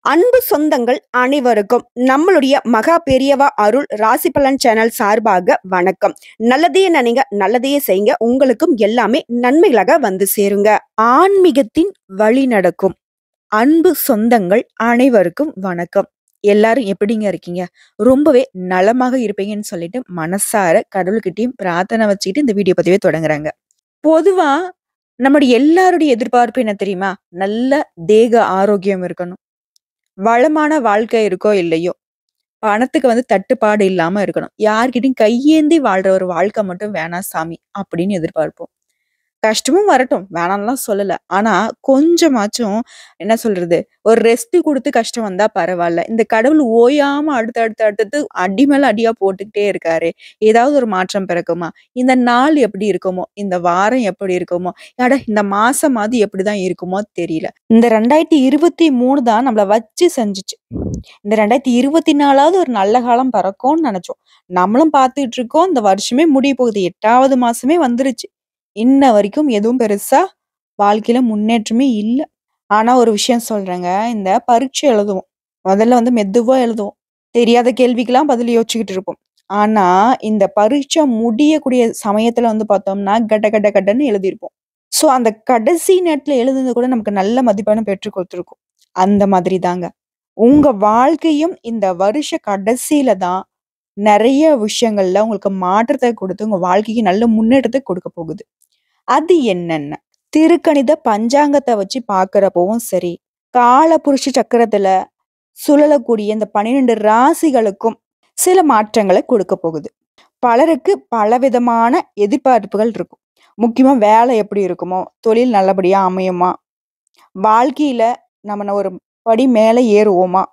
அன்பு சொந்தங்கள் அனைவருக்கும் நம்மளுடைய மகா பெரியவா அருள் ராசி பலன் சேனல் சார்பாக வணக்கம். நல்லதையே நினைங்க, நல்லதையே செய்யுங்க. உங்களுக்கும் எல்லாமே நன்மைகளாக வந்து சேருங்க. ஆன்மீகத்தின் வழி நடக்கும் அன்பு சொந்தங்கள் அனைவருக்கும் வணக்கம். எல்லாரும் எப்படிங்க இருக்கீங்க? ரொம்பவே நலமாக இருப்பீங்கன்னு சொல்லிட்டு மனசார கடவுள்கிட்டயும் பிரார்த்தனை வச்சுக்கிட்டு இந்த வீடியோ பதிவே தொடங்குறாங்க. பொதுவா நம்முடைய எல்லாருடைய எதிர்பார்ப்பு என்ன தெரியுமா? நல்ல தேக ஆரோக்கியம் இருக்கணும். வளமான வாழ்க்கை இருக்கோ இல்லையோ, பணத்துக்கு தட்டுப்பாடு இல்லாம இருக்கணும். யார்கிட்டயும் கையேந்தி வாழ்ற ஒரு வாழ்க்கை மட்டும் வேணாம் சாமி அப்படின்னு எதிர்பார்ப்போம். கஷ்டமும் வரட்டும், வேணான்லாம் சொல்லல. ஆனா கொஞ்சமாச்சும் என்ன சொல்றது, ஒரு ரெஸ்ட் குடுத்து கஷ்டம் வந்தா பரவால்ல. இந்த கடவுள் ஓயாம அடுத்து அடி மேல அடியா போட்டுக்கிட்டே இருக்காரே, ஏதாவது ஒரு மாற்றம் பிறக்குமா? இந்த நாள் எப்படி இருக்குமோ? இந்த வாரம் எப்படி இருக்குமோ? அட இந்த மாசமாவது எப்படிதான் இருக்குமோ தெரியல. இந்த 2023 தான் நம்மள வச்சு செஞ்சுச்சு. இந்த 2024வது ஒரு நல்ல காலம் பிறக்கும்னு நெனச்சோம். நம்மளும் பார்த்துட்டு இருக்கோம். இந்த வருஷமே முடிய போகுது. 8வது மாசமே வந்துருச்சு. இன்ன வரைக்கும் எதுவும் பெருசா வாழ்க்கையில முன்னேற்றமே இல்ல. ஆனா ஒரு விஷயம் சொல்றேங்க. இந்த பரீட்சை எழுதுவோம். முதல்ல மெதுவா எழுதுவோம். தெரியாத கேள்விக்கெல்லாம் பதில் யோசிச்சுக்கிட்டு இருப்போம். ஆனா இந்த பரீட்சை முடியக்கூடிய சமயத்துல பார்த்தோம்னா, கட கட கடன்னு எழுதியிருப்போம். சோ அந்த கடைசி நேரத்துல எழுதுனது கூட நமக்கு நல்ல மதிப்பெண்ண பெற்றுக் குடுத்துருக்கும். அந்த மாதிரி தாங்க. உங்க வாழ்க்கையும் இந்த வருஷ கடைசியில தான் நெறைய விஷயங்கள்ல உங்களுக்கு மாற்றத்த குடுத்து, உங்க வாழ்க்கைக்கு நல்ல முன்னேற்றத்த குடுக்க போகுது. அது என்னென்ன? திருக்கணித பஞ்சாங்கத்த வச்சு பார்க்கிறப்பவும் சரி, காலபுருஷ சக்கரத்துல சுழலக்கூடிய இந்த 12 ராசிகளுக்கும் சில மாற்றங்கள குடுக்க போகுது. பலருக்கு பலவிதமான எதிர்பார்ப்புகள் இருக்கும். முக்கியமா வேலை எப்படி இருக்குமோ? தொழில் நல்லபடியா அமையுமா? வாழ்க்கையில நம்ம ஒரு படி மேல ஏறுவோமா?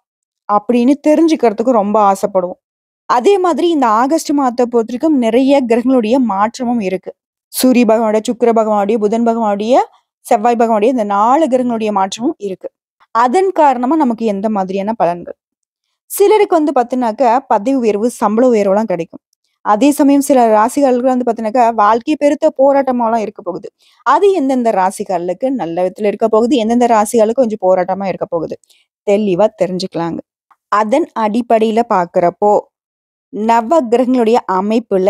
அப்படின்னு தெரிஞ்சுக்கிறதுக்கு ரொம்ப ஆசைப்படுவோம். அதே மாதிரி இந்த ஆகஸ்ட் மாதத்த பொறுத்தவரைக்கும் நிறைய கிரகங்களுடைய மாற்றமும் இருக்கு. சூரிய பகவானுடைய, சுக்கிர பகவானுடைய, புதன் பகவானுடைய, செவ்வாய் பகவானுடைய இந்த 4 கிரகங்களுடைய மாற்றமும் இருக்கு. அதன் காரணமா நமக்கு எந்த மாதிரியான பலன்கள்? சிலருக்கு பார்த்தீங்கன்னாக்கா, பதவி உயர்வு, சம்பள உயர்வுலாம் கிடைக்கும். அதே சமயம் சில ராசிகளுக்கு பார்த்தீங்கன்னாக்கா, வாழ்க்கை பெருத்த போராட்டமாலாம் இருக்க போகுது. அது எந்தெந்த ராசிகளுக்கு நல்ல விதத்துல இருக்க போகுது, எந்தெந்த ராசிகளுக்கு கொஞ்சம் போராட்டமா இருக்க போகுது. தெளிவா தெரிஞ்சுக்கலாங்க. அதன் அடிப்படையில பார்க்கிறப்போ, நவ கிரகங்களுடைய அமைப்புல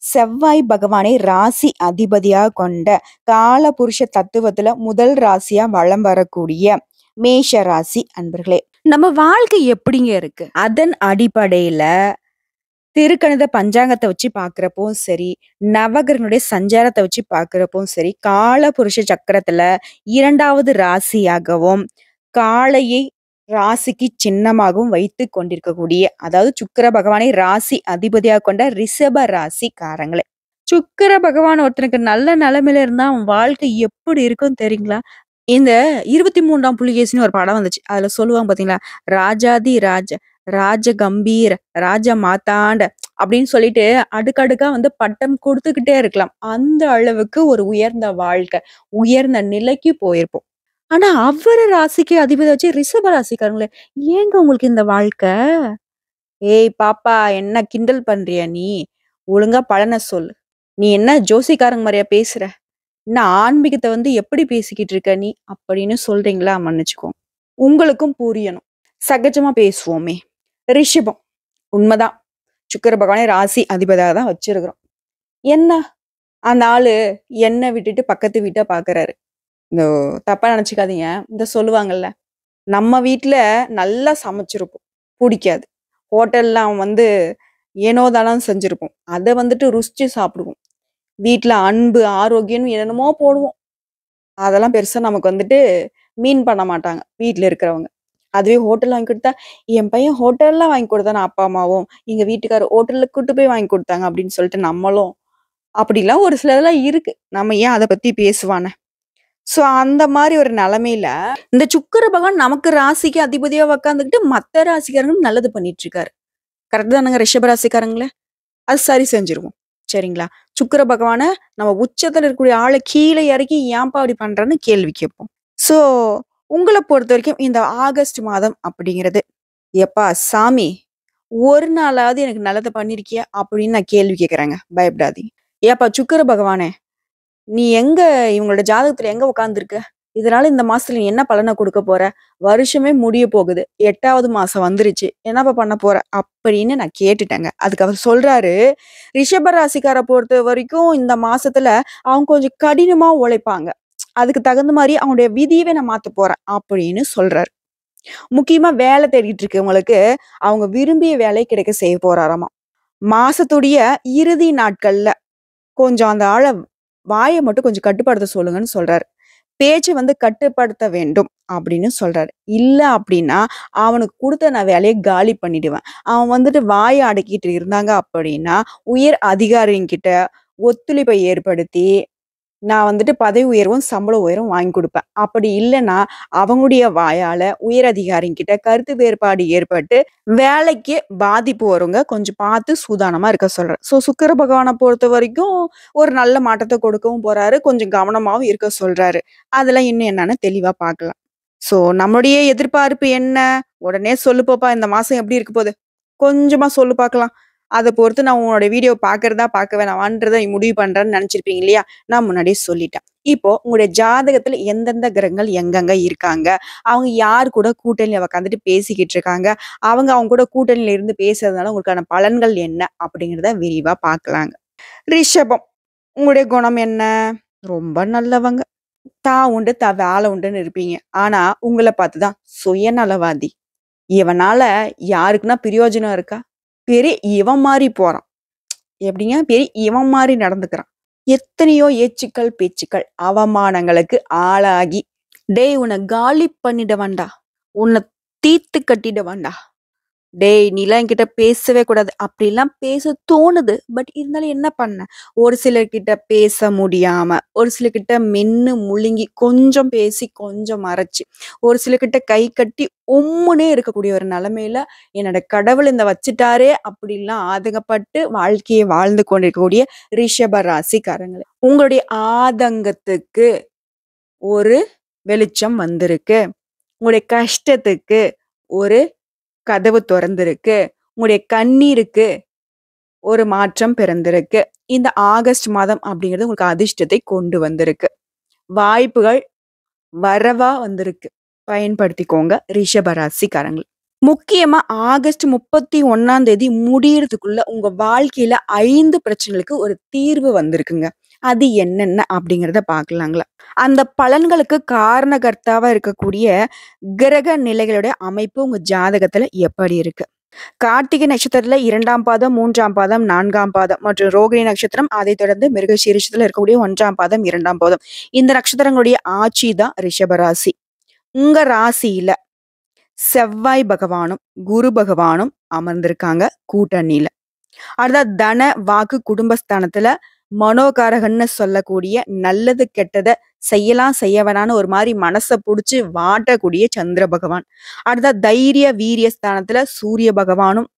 செவ்வாய் பகவானை ராசி அதிபதியா கொண்ட காலபுருஷ தத்துவத்துல முதல் ராசியா வலம் வரக்கூடிய மேஷ ராசி அன்பர்களே, நம்ம வாழ்க்கை எப்படிங்க இருக்கு? அதன் அடிப்படையில திருக்கணித பஞ்சாங்கத்தை வச்சு பார்க்கிறப்பவும் சரி, நவகிரகங்களுடைய சஞ்சாரத்தை வச்சு பார்க்கிறப்பவும் சரி, காலபுருஷ சக்கரத்துல 2வது ராசியாகவும் காளையை ராசிக்கு சின்னமாகவும் வைத்து கொண்டிருக்கக்கூடிய, அதாவது சுக்கிர பகவானை ராசி அதிபதியாக கொண்ட ரிஷப ராசிக்காரங்களே. சுக்கிர பகவான் ஒருத்தனுக்கு நல்ல நிலைமையில இருந்தா அவன் வாழ்க்கை எப்படி இருக்கும் தெரியுங்களா? இந்த 23ஆம் புலிகேசின்னு ஒரு படம் வந்துச்சு. அதுல சொல்லுவாங்க பாத்தீங்களா? ராஜாதி ராஜ, ராஜ கம்பீர, ராஜ மாதாண்ட அப்படின்னு சொல்லிட்டு அடுக்கடுக்கா பட்டம் கொடுத்துக்கிட்டே இருக்கலாம். அந்த அளவுக்கு ஒரு உயர்ந்த வாழ்க்கை, உயர்ந்த நிலைக்கு போயிருப்போம். ஆனா அவரு ராசிக்கு அதிபதி வச்சு ரிஷப ராசிக்காரங்களே, ஏங்க உங்களுக்கு இந்த வாழ்க்கை? ஏய் பாப்பா, என்ன கிண்டல் பண்றியா நீ? ஒழுங்கா பலன சொல்லு. நீ என்ன ஜோசியக்காரங்க மாரியா பேசுற? என்ன ஆன்மீகத்த எப்படி பேசிக்கிட்டு இருக்க நீ? அப்படின்னு சொல்றீங்களா? மன்னிச்சுக்கோங்க. உங்களுக்கும் புரியணும். சகஜமா பேசுவோமே. ரிஷபம். உண்மதான். சுக்கிர பகவானை ராசி அதிபதியா தான் வச்சிருக்கிறோம். என்ன? அந்த ஆளு என்ன விட்டுட்டு பக்கத்து வீட்ட பாக்குறாரு. இந்த தப்பா நினைச்சுக்காதீங்க. இந்த சொல்லுவாங்கல்ல, நம்ம வீட்ல நல்லா சமைச்சிருப்போம். புடிக்காது. ஹோட்டல்ல அவன் ஏனோ தானோன்னு செஞ்சிருப்போம். அத ருசிச்சு சாப்பிடுவோம். வீட்ல அன்பு, ஆரோக்கியம்னு என்னென்னமோ போடுவோம். அதெல்லாம் பெருசா நமக்கு மீன் பண்ண மாட்டாங்க, வீட்ல இருக்கிறவங்க. அதுவே ஹோட்டல்ல வாங்கி குடுத்தா, என் பையன் ஹோட்டல்ல வாங்கி குடுத்தானா அப்பா, அம்மாவும், எங்க வீட்டுக்காரர் ஹோட்டல்ல கூட்டு போய் வாங்கி குடுத்தாங்க அப்படின்னு சொல்லிட்டு நம்மளும் அப்படிலாம் ஒரு சிலதெல்லாம் இருக்கு. நம்ம ஏன் அத பத்தி பேசுவானே? சோ அந்த மாரி ஒரு நிலைமையில, இந்த சுக்கிர பகவான் நமக்கு ராசிக்கு அதிபதியா உட்கார்ந்துகிட்டு மத்த ராசிக்காரங்களுக்கு நல்லது பண்ணிட்டு இருக்காரு. கரெக்ட் தானங்க ரிஷப ராசிக்காரங்களே? அது சரி செஞ்சுருவோம். சரிங்களா? சுக்கிர பகவான நம்ம உச்சத்துல இருக்கக்கூடிய ஆள கீழ இறக்கி ஏன்பா அப்படி பண்றன்னு கேள்வி கேட்போம். சோ உங்கள பொறுத்தவரைக்கும் இந்த ஆகஸ்ட் மாதம் அப்படிங்கிறது, "எப்பா சாமி, ஒரு நாளாவது எனக்கு நல்லத பண்ணியிருக்கியா?" அப்படின்னு நான் கேள்வி கேட்கிறேங்க. பயப்படாதீங்க. "ஏப்பா சுக்கிர பகவானே, நீ எங்க இவங்களோட ஜாதகத்துல எங்க உட்கார்ந்திருக்க? இதனால இந்த மாசத்துல நீ என்ன பலன குடுக்க போற? வருஷமே முடிய போகுது. 8வது மாசம் வந்துருச்சு. என்னப்பா பண்ண போற? அப்படின்னு நான் கேட்டுட்டேங்க. அதுக்கு அவர் சொல்றாரு, ரிஷப ராசிக்கார பொறுத்தவரைக்கும் இந்த மாசத்துல அவங்க கொஞ்சம் கடினமா உழைப்பாங்க. அதுக்கு தகுந்த மாரி அவங்களுடைய விதியவே நான் மாத்தப் போறேன் அப்படின்னு சொல்றாரு. முக்கியமா வேலை தேடிட்டு இருக்கவங்களுக்கு அவங்க விரும்பிய வேலை கிடைக்க செய்ய போறாராமா. மாசத்துடைய இறுதி நாட்கள்ல கொஞ்சம் அந்த ஆள வாய மட்டும் கொஞ்சம் கட்டுப்படுத்த சொல்லுங்கன்னு சொல்றாரு. பேச்ச கட்டுப்படுத்த வேண்டும் அப்படின்னு சொல்றாரு. இல்ல அப்படின்னா, அவனுக்கு குடுத்த நான் வேலைய காலி பண்ணிடுவேன். அவன் வாய அடக்கிட்டு இருந்தாங்க அப்படின்னா, உயர் அதிகாரிங்கிட்ட ஒத்துழைப்பை ஏற்படுத்தி, நான் பதவி உயர்வும், சம்பள உயர்வும் வாங்கி குடுப்பேன். அப்படி இல்லன்னா, அவங்களுடைய வாயால உயர் அதிகாரிங்கிட்ட கருத்து வேறுபாடு ஏற்பட்டு, வேலைக்கு பாதிப்பு வருங்க. கொஞ்சம் பார்த்து சூதானமா இருக்க சொல்றேன். சுக்கிர பகவான பொறுத்தவரைக்கும் ஒரு நல்ல மாற்றத்த கொடுக்கவும் போறாரு. கொஞ்சம் கவனமாவும் இருக்க சொல்றாரு. அதெல்லாம் இன்னும் என்னன்னு தெளிவா பார்க்கலாம். நம்மளுடைய எதிர்பார்ப்பு என்ன? உடனே சொல்லு பாப்பா, இந்த மாசம் எப்படி இருக்க போது? கொஞ்சமா சொல்லு பார்க்கலாம். அத பொறுத்து நான் உன்னோட வீடியோ பார்க்கிறதா, பார்க்க வேணாமான்றத நீ முடிவு பண்றேன்னு நெனச்சிருப்பீங்க இல்லையா? நான் முன்னாடியே சொல்லிட்டேன். இப்போ உங்களுடைய ஜாதகத்துல எந்தெந்த கிரகங்கள் எங்கெங்க இருக்காங்க? அவங்க யார் கூட கூட்டணியில உட்காந்துட்டு பேசிக்கிட்டு இருக்காங்க? அவங்க கூட கூட்டணியில இருந்து பேசுறதுனால உங்களுக்கான பலன்கள் என்ன? அப்படிங்கிறத விரிவா பார்க்கலாங்க. ரிஷபம். உங்களுடைய குணம் என்ன? ரொம்ப நல்லவங்க. உண்டு, வேலை உண்டுன்னு இருப்பீங்க. ஆனா, உங்கள பார்த்து தான் சுயநலவாதி. இவனால யாருக்குன்னா பிரயோஜனம் இருக்கா? பெரிய இவன் மாரி போறான். எப்படிங்க? பெரிய இவன் மாரி நடந்துக்கிறான். எத்தனையோ ஏச்சுக்கள், பேச்சுக்கள், அவமானங்களுக்கு ஆளாகி, "டேய் உன்ன காலி பண்ணிடுவேன்டா. உன்ன தீர்த்து கட்டிடுவேன்டா. டேய் நீலாம் என்கிட்ட பேசவே கூடாது." அப்படிலாம் பேச தோணுது. பட் இருந்தாலும் என்ன பண்ண? ஒரு சிலர்கிட்ட பேச முடியாம, ஒரு சிலர்கிட்ட மென்னு முழுங்கி, கொஞ்சம் பேசி, கொஞ்சம் மறைச்சு, ஒரு சிலர்கிட்ட கை கட்டி உம்முன்னே இருக்கக்கூடிய ஒரு நிலைமையில, என்னோட கடவுள் இந்த வச்சுட்டாரே அப்படிலாம் ஆதங்கப்பட்டு வாழ்க்கையை வாழ்ந்து கொண்டிருக்கக்கூடிய ரிஷப ராசிக்காரங்களே. உங்களுடைய ஆதங்கத்துக்கு ஒரு வெளிச்சம் வந்திருக்கு. உங்களுடைய கஷ்டத்துக்கு ஒரு கதவு தொறந்திருக்கு. உங்களுடைய கண்ணீருக்கு ஒரு மாற்றம் பிறந்திருக்கு. இந்த ஆகஸ்ட் மாதம் அப்படிங்கிறது உங்களுக்கு அதிர்ஷ்டத்தை கொண்டு வந்திருக்கு. வாய்ப்புகள் வரவா வந்திருக்கு. பயன்படுத்திக்கோங்க ரிஷப ராசிக்காரங்கள். முக்கியமா ஆகஸ்ட் 31ஆம் தேதி முடியறதுக்குள்ள உங்க வாழ்க்கையில 5 பிரச்சனைகளுக்கு ஒரு தீர்வு வந்திருக்குங்க. அது என்னென்ன அப்படிங்கிறத பார்க்கலாங்களா? அந்த பலன்களுக்கு காரணகர்த்தாவா இருக்கக்கூடிய கிரக நிலைகளுடைய அமைப்பு உங்க ஜாதகத்துல எப்படி இருக்கு? கார்த்திகை நட்சத்திரத்துல 2ஆம் பாதம், 3ஆம் பாதம், 4ஆம் பாதம் மற்றும் ரோகிணி நட்சத்திரம், அதைத் தொடர்ந்து மிருகசீரிஷத்துல இருக்கக்கூடிய 1ஆம் பாதம், 2ஆம் பாதம். இந்த நட்சத்திரங்களுடைய ஆட்சி தான் ரிஷப ராசி. உங்க ராசியில செவ்வாய் பகவானும், குரு பகவானும் அமர்ந்திருக்காங்க கூட்டணியில. அடுத்தது தன, வாக்கு, குடும்பஸ்தானத்துல மனோகாரகன்னு சொல்லக்கூடிய நல்லது கெட்டத செய்யலாம் செய்ய வேணான்னு ஒரு மாதிரி மனச புடிச்சு வாட்டக்கூடிய சந்திர பகவான். அடுத்தது தைரிய வீரிய ஸ்தானத்துல சூரிய பகவானும்,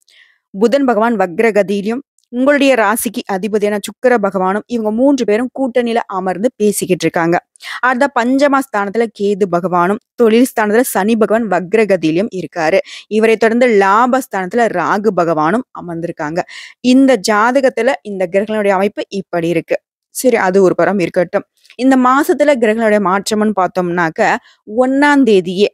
புதன் பகவான் வக்ரகதியிலும், உங்களுடைய ராசிக்கு அதிபதியான சுக்கிர பகவானும், இவங்க 3 பேரும் கூட்டணியில அமர்ந்து பேசிக்கிட்டு இருக்காங்க. அடுத்த பஞ்சம ஸ்தானத்துல கேது பகவானும், தொழில் ஸ்தானத்துல சனி பகவான் வக்ரகதியிலும் இருக்காரு. இவரை தொடர்ந்து லாபஸ்தானத்துல ராகு பகவானும் அமர்ந்திருக்காங்க. இந்த ஜாதகத்துல இந்த கிரகங்களுடைய அமைப்பு இப்படி இருக்கு. சரி, அது ஒரு புறம் இருக்கட்டும். இந்த மாசத்துல கிரகங்களுடைய மாற்றம்னு பார்த்தோம்னாக்க 1ஆம் தேதியே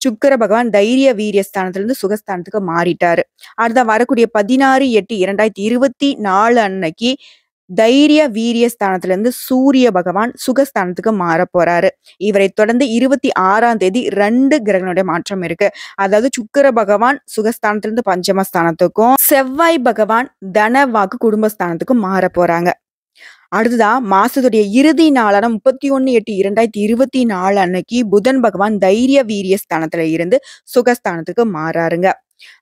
சுக்கிர பகவான் தைரிய வீரிய ஸ்தானத்திலிருந்து சுகஸ்தானத்துக்கு மாறிட்டாரு. அடுத்த வரக்கூடிய 16/8/2024 அன்னைக்கு தைரிய வீரிய ஸ்தானத்திலிருந்து சூரிய பகவான் சுகஸ்தானத்துக்கு மாற போறாரு. இவரை தொடர்ந்து 26ஆம் தேதி 2 கிரகங்களுடைய மாற்றம் இருக்கு. அதாவது சுக்கிர பகவான் சுகஸ்தானத்திலிருந்து பஞ்சமஸ்தானத்துக்கும், செவ்வாய் பகவான் தன, வாக்கு, குடும்பஸ்தானத்துக்கும் மாற போறாங்க. அடுத்ததா மாசத்துடைய இறுதி நாளான 31/8/2024 அன்னைக்கு புதன் பகவான் தைரிய வீரிய ஸ்தானத்துல இருந்து சுகஸ்தானத்துக்கு மாறாருங்க.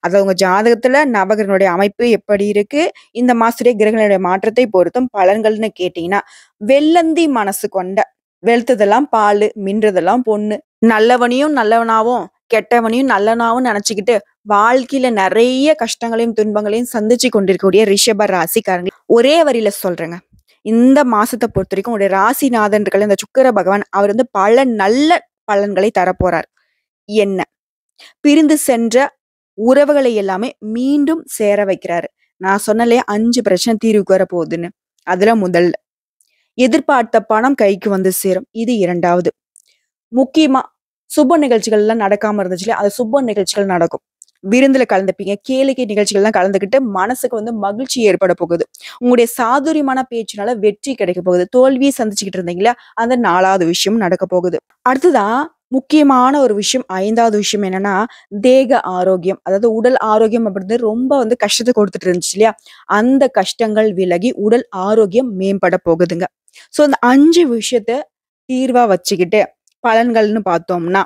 அது உங்க ஜாதகத்துல நவகிரகங்களுடைய அமைப்பு எப்படி இருக்கு? இந்த மாசத்துடைய கிரகங்களுடைய மாற்றத்தை பொறுத்தும் பலன்கள்னு கேட்டீங்கன்னா, வெள்ளந்தி மனசு கொண்ட வெளுத்ததெல்லாம் பாலு, மின்றதெல்லாம் பொண்ணு. நல்லவனையும் நல்லவனாவும், கெட்டவனையும் நல்லவனாவும் நினைச்சுக்கிட்டு வாழ்க்கையில நிறைய கஷ்டங்களையும், துன்பங்களையும் சந்திச்சு கொண்டிருக்கக்கூடிய ரிஷப ராசிக்காரங்க ஒரே வரியில சொல்றேங்க. இந்த மாசத்த பொறுத்தவரைக்கும் உங்களுடைய ராசிநாதன் இருக்கல இந்த சுக்கிர பகவான் அவர் பல நல்ல பலன்களை தரப்போறார். என்ன? பிரிந்து சென்ற உறவுகளை எல்லாமே மீண்டும் சேர வைக்கிறாரு. நான் சொன்னலையே 5 பிரச்சனை தீர்வுக்கு வர போகுதுன்னு. அதுல முதல்ல எதிர்பார்த்த பணம் கைக்கு வந்து சேரும். இது 2வது. முக்கியமா சுப நிகழ்ச்சிகள்லாம் நடக்காம இருந்துச்சு இல்லையா? அது சுப நிகழ்ச்சிகள் நடக்கும். விருந்துல கலந்துப்பீங்க. கேளிக்கை நிகழ்ச்சிகள்லாம் கலந்துக்கிட்டு மனசுக்கு வந்து மகிழ்ச்சி ஏற்பட போகுது. உங்களுடைய சாதுரியமான பேச்சுனால வெற்றி கிடைக்க போகுது. தோல்விய சந்திச்சுக்கிட்டு இருந்தீங்களா? அந்த 4வது விஷயம் நடக்க போகுது. அடுத்ததா முக்கியமான ஒரு விஷயம் 5வது விஷயம் என்னன்னா, தேக ஆரோக்கியம். அதாவது உடல் ஆரோக்கியம் அப்படின்றது ரொம்ப வந்து கஷ்டத்த குடுத்துட்டு இருந்துச்சு இல்லையா? அந்த கஷ்டங்கள் விலகி உடல் ஆரோக்கியம் மேம்பட போகுதுங்க. ஸோ அந்த 5 விஷயத்த தீர்வா வச்சுக்கிட்டு பலன்கள்னு பார்த்தோம்னா,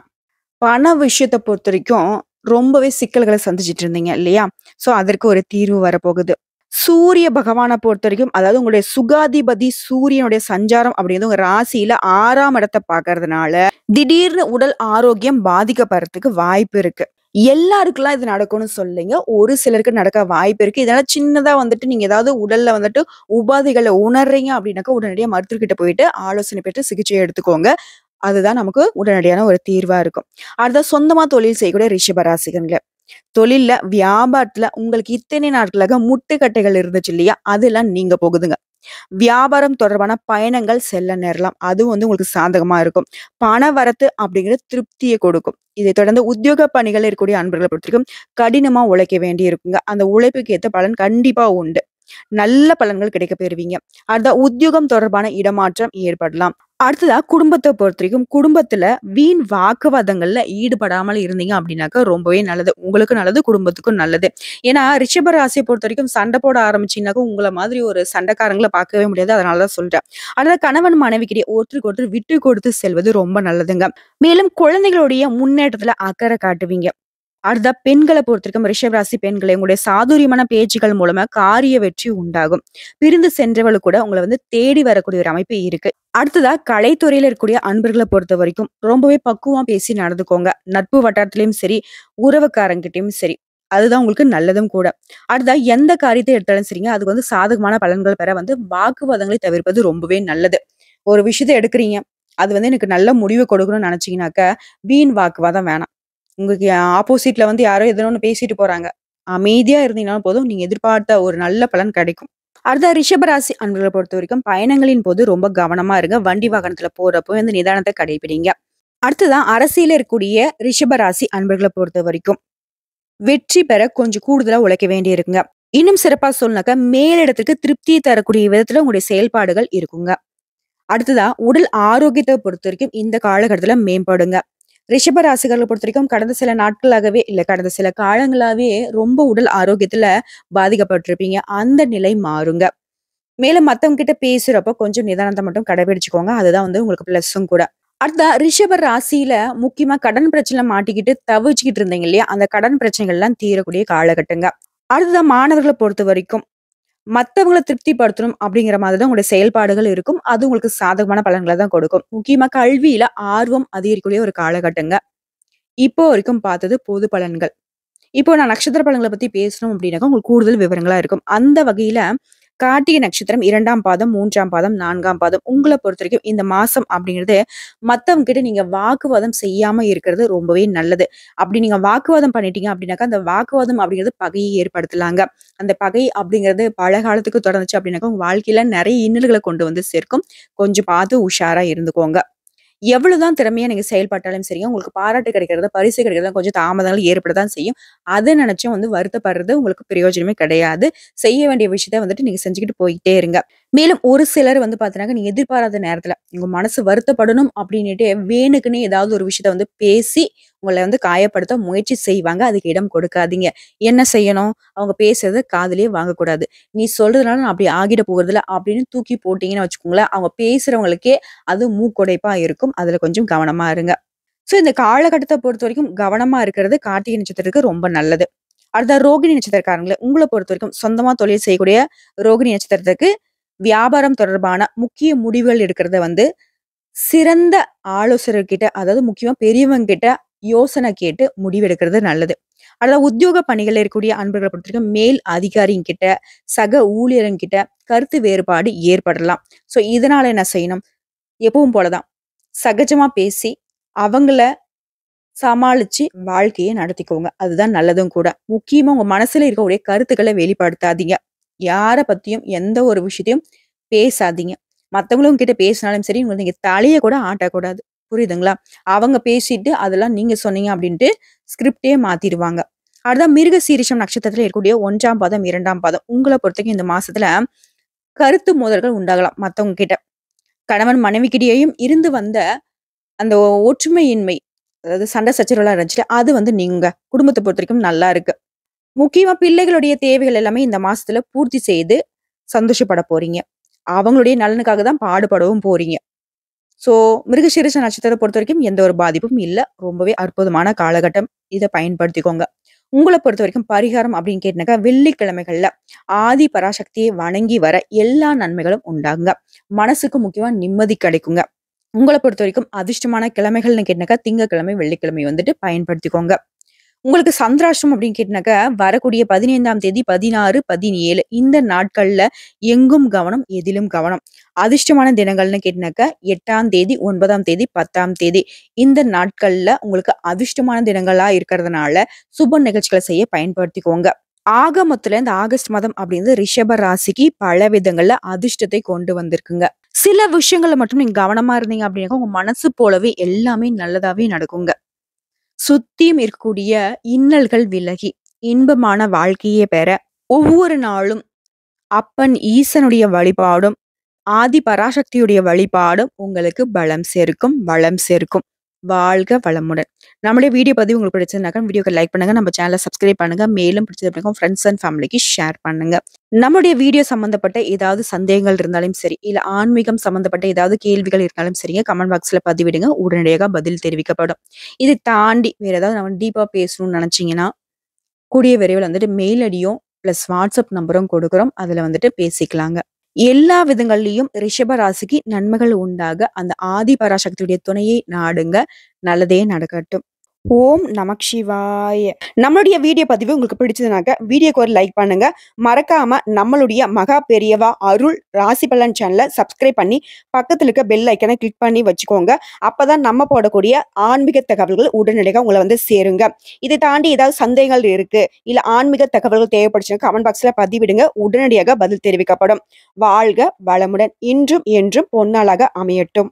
பண விஷயத்த பொறுத்தவரைக்கும் ரொம்பவே சிக்கல்கள சந்திச்சுட்டு இருந்தீங்க இல்லையா? ஸோ அதற்கு ஒரு தீர்வு வரப்போகுது. சூரிய பகவான பொறுத்தவரைக்கும், அதாவது உங்களுடைய சுகாதிபதி சூரியனுடைய சஞ்சாரம் அப்படிங்கிறது உங்க ராசியில 6ஆம் இடத்த பார்க்கறதுனால, திடீர்னு உடல் ஆரோக்கியம் பாதிக்கப்படுறதுக்கு வாய்ப்பு இருக்கு. எல்லாருக்குலாம் இது நடக்கும்னு சொல்லலைங்க. ஒரு சிலருக்கு நடக்க வாய்ப்பு இருக்கு. இதனால சின்னதா வந்துட்டு நீங்க ஏதாவது உடல்ல வந்துட்டு உபாதைகள உணர்றீங்க அப்படின்னாக்கா, உடனடியா மருத்துவர்கிட்ட போயிட்டு ஆலோசனை பெற்று சிகிச்சை எடுத்துக்கோங்க. அதுதான் நமக்கு உடனடியான ஒரு தீர்வா இருக்கும். அடுத்தது சொந்தமா தொழில் செய்யக்கூடிய ரிஷப ராசிகங்க. தொழில்ல, வியாபாரத்துல உங்களுக்கு இத்தனை நாட்களாக முட்டுக்கட்டைகள் இருந்துச்சு இல்லையா? அதெல்லாம் நீங்க போகுதுங்க. வியாபாரம் தொடர்பான பயணங்கள் செல்ல நேரலாம். அதுவும் வந்து உங்களுக்கு சாதகமா இருக்கும். பண வரத்து அப்படிங்கிறது திருப்திய கொடுக்கும். இதைத் தொடர்ந்து உத்தியோக பணிகள்ல இருக்கக்கூடிய அன்பர்கள பொறுத்தவரைக்கும் கடினமா உழைக்க வேண்டி இருக்குங்க. அந்த உழைப்புக்கு ஏத்த பலன் கண்டிப்பா உண்டு. நல்ல பலன்கள் கிடைக்கப் பெறுவீங்க. அடுத்ததா உத்தியோகம் தொடர்பான இடமாற்றம் ஏற்படலாம். அடுத்ததா குடும்பத்த பொறுத்தவரைக்கும், குடும்பத்துல வீண் வாக்குவாதங்கள்ல ஈடுபடாமல் இருந்தீங்க அப்படின்னாக்கா ரொம்பவே நல்லது. உங்களுக்கும் நல்லது, குடும்பத்துக்கும் நல்லது. ஏன்னா ரிஷப ராசிய பொறுத்தவரைக்கும் சண்டை போட ஆரம்பிச்சீங்கன்னாக்கா, உங்கள மாதிரி ஒரு சண்டைக்காரங்கள பார்க்கவே முடியாது. அதனால தான் சொல்றேன். அடுத்தது கணவன் மனைவிக்கிடையே ஒருத்தருக்கு ஒருத்தர் விட்டு கொடுத்து செல்வது ரொம்ப நல்லதுங்க. மேலும் குழந்தைகளுடைய முன்னேற்றத்துல அக்கறை காட்டுவீங்க. அடுத்ததா பெண்கள பொறுத்தவரைக்கும் ரிஷப ராசி பெண்களே, உங்களுடைய சாதுரியமான பேச்சுக்கள் மூலமா காரிய வெற்றி உண்டாகும். பிரிந்து சென்றவள் கூட உங்கள வந்து தேடி வரக்கூடிய ஒரு அமைப்பு இருக்கு. அடுத்ததா கலைத்துறையில இருக்கக்கூடிய அன்பர்கள பொறுத்தவரைக்கும் ரொம்பவே பக்குவமா பேசி நடந்துக்கோங்க. நட்பு வட்டாரத்திலயும் சரி, உறவுக்காரங்கிட்டயும் சரி. அதுதான் உங்களுக்கு நல்லதும் கூட. அடுத்ததா எந்த காரியத்தை எடுத்தாலும் சரிங்க, அதுக்கு வந்து சாதகமான பலன்கள் பெற வந்து வாக்குவாதங்களை தவிர்ப்பது ரொம்பவே நல்லது. ஒரு விஷயத்த எடுக்குறீங்க. அது வந்து எனக்கு நல்ல முடிவு கொடுக்கணும்னு நினைச்சீங்கன்னாக்க, வீண் வாக்குவாதம் வேணாம். உங்களுக்கு ஆப்போசிட்ல வந்து யாரோ ஏதோ ஒண்ணு பேசிட்டு போறாங்க. அமைதியா இருந்தீங்கனாலும் போதும், நீங்க எதிர்பார்த்த ஒரு நல்ல பலன் கிடைக்கும். அடுத்த ரிஷபராசி அன்பர்கள பொறுத்தவரைக்கும் பயணங்களின் போது ரொம்ப கவனமா இருங்க. வண்டி வாகனத்துல போறப்போ வந்து நிதானத்த கடைபிடிங்க. அடுத்ததான் அரசியல்ல இருக்கக்கூடிய ரிஷபராசி அன்பர்கள பொறுத்தவரைக்கும் வெற்றி பெற கொஞ்சம் கூடுதலா உழைக்க வேண்டியிருக்குங்க. இன்னும் சிறப்பா சொல்லனாக்கா, மேலிடத்துக்கு திருப்தியை தரக்கூடிய விதத்துல உங்களுடைய செயல்பாடுகள் இருக்குங்க. அடுத்ததா உடல் ஆரோக்கியத்த பொறுத்தவரைக்கும் இந்த காலகட்டத்துல மேம்படுங்க. ரிஷப ராசிகள பொறுத்தவரைக்கும் கடந்த சில நாட்களாகவே இல்ல கடந்த சில காலங்களாவே ரொம்ப உடல் ஆரோக்கியத்துல பாதிக்கப்பட்டிருப்பீங்க. அந்த நிலை மாறுங்க. மேலும் மத்தவங்க கிட்ட பேசுறப்போ கொஞ்சம் நிதானத்த மட்டும் கடைபிடிச்சுக்கோங்க. அதுதான் வந்து உங்களுக்கு பிளஸ்ஸும் கூட. அடுத்தா ரிஷப ராசியில முக்கியமா கடன் பிரச்சனைல மாட்டிக்கிட்டு தவிச்சுக்கிட்டு இருந்தீங்க இல்லையா? அந்த கடன் பிரச்சனைகள்லாம் தீரக்கூடிய காலகட்டங்க. அடுத்ததா மாணவர்கள பொறுத்தவரைக்கும் மத்தவங்கள திருப்திப்படுத்தணும் அப்படிங்கிற மாதிரி தான் உங்களுடைய செயல்பாடுகள் இருக்கும். அது உங்களுக்கு சாதகமான பலன்கள தான் கொடுக்கும். முக்கியமா கல்வியில ஆர்வம் அதிகரிக்கக்கூடிய ஒரு காலகட்டங்க. இப்போ வரைக்கும் பார்த்தது பொது பலன்கள். இப்போ நான் நட்சத்திர பலன்கள பத்தி பேசணும் அப்படின்னாக்கா, உங்களுக்கு கூடுதல் விவரங்களா இருக்கும். அந்த வகையில கார்த்திகை நட்சத்திரம் 2ஆம் பாதம், 3ஆம் பாதம், 4ஆம் பாதம் உங்கள பொறுத்தவரைக்கும் இந்த மாசம் அப்படிங்கிறது மத்தவங்க கிட்ட நீங்க வாக்குவாதம் செய்யாம இருக்கிறது ரொம்பவே நல்லது. அப்படி நீங்க வாக்குவாதம் பண்ணிட்டீங்க அப்படின்னாக்கா, அந்த வாக்குவாதம் அப்படிங்கிறது பகையை ஏற்படுத்தலாங்க. அந்த பகை அப்படிங்கிறது பல காலத்துக்கு தொடர்ந்துச்சு அப்படின்னாக்கா, உங்க வாழ்க்கையில நெறைய இன்னல்கள கொண்டு வந்து சேர்க்கும். கொஞ்சம் பார்த்து உஷாரா இருந்துக்கோங்க. எவ்வளவுதான் திறமையா நீங்க செயல்பட்டாலும் சரிங்க, உங்களுக்கு பாராட்டு கிடைக்கிறது, பரிசு கிடைக்கிறது கொஞ்சம் தாமதங்கள் ஏற்பட தான் செய்யும். அத நினைச்சும் வந்து வருத்தப்படுறது உங்களுக்கு பிரயோஜனமே கிடையாது. செய்ய வேண்டிய விஷயத்த வந்துட்டு நீங்க செஞ்சுக்கிட்டு போயிட்டே இருங்க. மேலும் ஒரு சிலர் வந்து பார்த்தீங்கன்னா, நீங்க எதிர்பாராத நேரத்துல உங்க மனசு வருத்தப்படணும் அப்படின்னுட்டு வேணுக்குன்னே ஏதாவது ஒரு விஷயத்த வந்து பேசி உங்கள வந்து காயப்படுத்த முயற்சி செய்வாங்க. அதுக்கு இடம் கொடுக்காதீங்க. என்ன செய்யணும்? அவங்க பேசுறத காதுலயே வாங்கக்கூடாது. "நீ சொல்றதுனால நான் அப்படி ஆகிட போறதில்ல" அப்படின்னு தூக்கி போட்டீங்கன்னு வச்சுக்கோங்களேன், அவங்க பேசுறவங்களுக்கே அது மூக்குடைப்பா இருக்கும். அதுல கொஞ்சம் கவனமா இருங்க. ஸோ இந்த காலகட்டத்த பொறுத்தவரைக்கும் கவனமா இருக்கிறது கார்த்திகை நட்சத்திரத்துக்கு ரொம்ப நல்லது. அடுத்த ரோகிணி நட்சத்திரக்காரங்கள உங்கள பொறுத்தவரைக்கும் சொந்தமா தொழில் செய்யக்கூடிய ரோகிணி நட்சத்திரத்துக்கு வியாபாரம் தொடர்பான முக்கிய முடிவுகள் எடுக்கிறத வந்து சிறந்த ஆலோசகர்கிட்ட, அதாவது முக்கியமா பெரியவங்க கிட்ட யோசனை கேட்டு முடிவெடுக்கிறது நல்லது. அடுத்த உத்தியோக பணிகள்ல இருக்கக்கூடிய அன்பர்கள பொறுத்தவரைக்கும் மேல் அதிகாரிங்கிட்ட, சக ஊழியர்கிட்ட கருத்து வேறுபாடு ஏற்படலாம். ஸோ இதனால என்ன செய்யணும்? எப்பவும் போல தான். சகஜமா பேசி, அவங்கள சமாளிச்சு வாழ்க்கைய நடத்திக்கோங்க. அதுதான் நல்லதும் கூட. முக்கியமா உங்க மனசுல இருக்கக்கூடிய கருத்துக்கள வெளிப்படுத்தாதீங்க. யார பத்தியும் எந்த ஒரு விஷயத்தையும் பேசாதீங்க. மத்தவங்களும் கிட்ட பேசினாலும் சரி, நீங்க தலைய கூட ஆட்டக்கூடாது. புரியுதுங்களா? அவங்க பேசிட்டு அதெல்லாம் நீங்க சொன்னீங்க அப்படின்ட்டு ஸ்கிரிப்டே மாத்திருவாங்க. அடுத்ததான் மிருகசீரிஷம் நட்சத்திரத்துல இருக்கக்கூடிய 1ஆம் பாதம், 2ஆம் பாதம் உங்கள பொறுத்தவரைக்கும் இந்த மாசத்துல கருத்து மோதல்கள் உண்டாகலாம் மத்தவங்க கிட்ட. கணவன் மனைவிக்கிட்டேயும் இருந்து வந்த அந்த ஒற்றுமையின்மை, அதாவது சண்டை சச்சரவுலாம் இருந்துச்சுல்ல, அது வந்து நீங்குங்க. குடும்பத்த பொறுத்தவரைக்கும் நல்லா இருக்கு. முக்கியமா பிள்ளைகளுடைய தேவைகள் எல்லாமே இந்த மாசத்துல பூர்த்தி செய்து சந்தோஷப்பட போறீங்க. அவங்களுடைய நலனுக்காக தான் பாடுபடவும் போறீங்க. ஸோ மிருகசீரிஷ நட்சத்திரத்த பொறுத்தவரைக்கும் எந்த ஒரு பாதிப்பும் இல்ல. ரொம்பவே அற்புதமான காலகட்டம். இத பயன்படுத்திக்கோங்க. உங்கள பொறுத்தவரைக்கும் பரிகாரம் அப்படின்னு கேட்டீங்கன்னாக்கா, வெள்ளிக்கிழமைகள்ல ஆதி பராசக்தியை வணங்கி வர எல்லா நன்மைகளும் உண்டாகுங்க. மனசுக்கு முக்கியமா நிம்மதி கிடைக்குங்க. உங்கள பொறுத்தவரைக்கும் அதிர்ஷ்டமான கிழமைகள்னு கேட்டீங்கன்னாக்கா, திங்கட்கிழமை, வெள்ளிக்கிழமை வந்துட்டு பயன்படுத்திக்கோங்க. உங்களுக்கு சந்திராஷ்டமம் அப்படின்னு கேட்டீங்கன்னாக்கா, வரக்கூடிய 15ஆம் தேதி, 16, 17 இந்த நாட்கள்ல எங்கும் கவனம், எதிலும் கவனம். அதிர்ஷ்டமான தினங்கள்னு கேட்டீங்கன்னாக்கா, 8ஆம் தேதி, 9ஆம் தேதி, 10ஆம் தேதி இந்த நாட்கள்ல உங்களுக்கு அதிர்ஷ்டமான தினங்களா இருக்கிறதுனால, சுப நிகழ்ச்சிகள செய்ய பயன்படுத்திக்கோங்க. ஆக மொத்தத்துல இந்த ஆகஸ்ட் மாதம் அப்படிங்கிறது ரிஷப ராசிக்கு பல விதங்கள்ல அதிர்ஷ்டத்தை கொண்டு வந்திருக்குங்க. சில விஷயங்கள்ல மட்டும் நீங்க கவனமா இருந்தீங்க அப்படின்னாக்கா, உங்க மனசு போலவே எல்லாமே நல்லதாவே நடக்குங்க. சுத்தியும் இருக்கக்கூடிய இன்னல்கள் விலகி, இன்பமான வாழ்க்கைய பெற, ஒவ்வொரு நாளும் அப்பன் ஈசனுடைய வழிபாடும், ஆதி பராசக்தியுடைய வழிபாடும் உங்களுக்கு பலம் சேர்க்கும், வளம் சேர்க்கும். வாழ்க வளமுடன். நம்முடைய வீடியோ பதிவு உங்களுக்கு பிடிச்சிருந்தாக்கா, வீடியோக்கு லைக் பண்ணுங்க. நம்ம சேனல சப்ஸ்கிரைப் பண்ணுங்க. மேலும் பிடிச்சது அப்படின்னா ஃப்ரெண்ட்ஸ் அண்ட் ஃபேமிலிக்கு ஷேர் பண்ணுங்க. நம்முடைய வீடியோ சம்மந்தப்பட்ட ஏதாவது சந்தேகங்கள் இருந்தாலும் சரி, இல்ல ஆன்மீகம் சம்மந்தப்பட்ட ஏதாவது கேள்விகள் இருந்தாலும் சரிங்க, கமெண்ட் பாக்ஸ்ல பதிவிடுங்க. உடனடியாக பதில் தெரிவிக்கப்படும். இதை தாண்டி வேற ஏதாவது நம்ம டீப்பா பேசணும்னு நினைச்சீங்கன்னா, கூடிய விரைவில் வந்துட்டு மெயில் ஐடியும் பிளஸ் வாட்ஸ்அப் நம்பரும் கொடுக்குறோம். அதுல வந்துட்டு பேசிக்கலாங்க. எல்லா விதங்கள்லயும் ரிஷப ராசிக்கு நன்மைகள் உண்டாக அந்த ஆதி பராசக்தியுடைய துணையை நாடுங்க. நல்லதே நடக்கட்டும். ஓம் நமக் சிவாய. நம்மளுடைய வீடியோ பதிவு உங்களுக்கு பிடிச்சதுனாக்க வீடியோக்கு ஒரு லைக் பண்ணுங்க. மறக்காம நம்மளுடைய மகா பெரியவா அருள் ராசி பலன் சேனலை சப்ஸ்கிரைப் பண்ணி பக்கத்துல இருக்க பெல் ஐக்கனை கிளிக் பண்ணி வச்சுக்கோங்க. அப்பதான் நம்ம போடக்கூடிய ஆன்மீக தகவல்கள் உடனடியாக உங்களை வந்து சேருங்க. இதை தாண்டி ஏதாவது சந்தேகங்கள் இருக்கு, இல்ல ஆன்மீக தகவல்கள் தேவைப்படுச்சுன்னா கமெண்ட் பாக்ஸ்ல பதிவிடுங்க. உடனடியாக பதில் தெரிவிக்கப்படும். வாழ்க வளமுடன். இன்றும் என்றும் பொன்னாளாக அமையட்டும்.